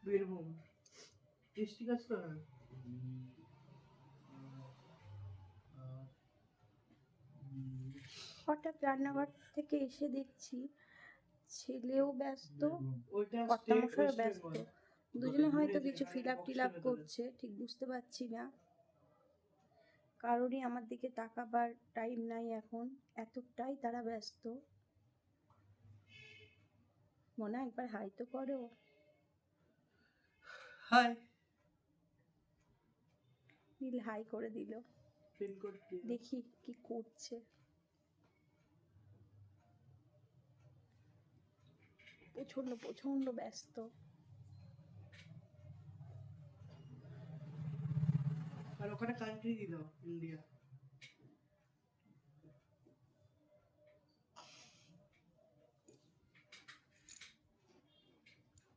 Birbhum district আছে তো না? হঠাৎ রান্নাঘর থেকে এসে দেখছি ছেলেও ব্যস্ত, কর্তামশাইও ব্যস্ত, দুজনে হয়তো কিছু ফিল আপ করছে, ঠিক বুঝতে পারছি না। কারোরই আমার দিকে তাকাবার টাইম নাই এখন, এতটাই তারা ব্যস্ত। মনে হয় একবার হাই তো করো। হাই নীল হাই করে দিল, দেখি কি করছে। প্রচন্ড প্রচন্ড ব্যস্ত। আর ওখানে কান্ট্রি দিল ইন্ডিয়া।